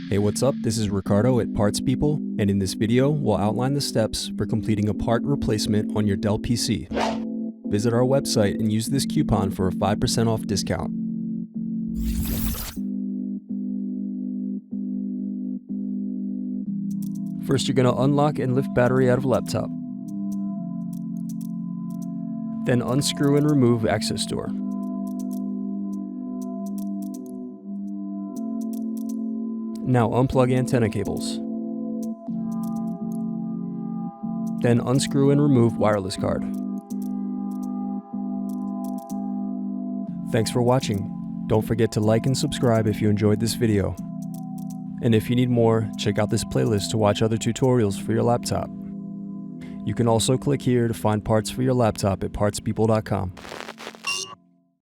Hey, what's up? This is Ricardo at Parts People, and in this video, we'll outline the steps for completing a part replacement on your Dell PC. Visit our website and use this coupon for a 5% off discount. First, you're going to unlock and lift battery out of laptop. Then unscrew and remove access door. Now unplug antenna cables. Then unscrew and remove wireless card. Thanks for watching. Don't forget to like and subscribe if you enjoyed this video. And if you need more, check out this playlist to watch other tutorials for your laptop. You can also click here to find parts for your laptop at partspeople.com.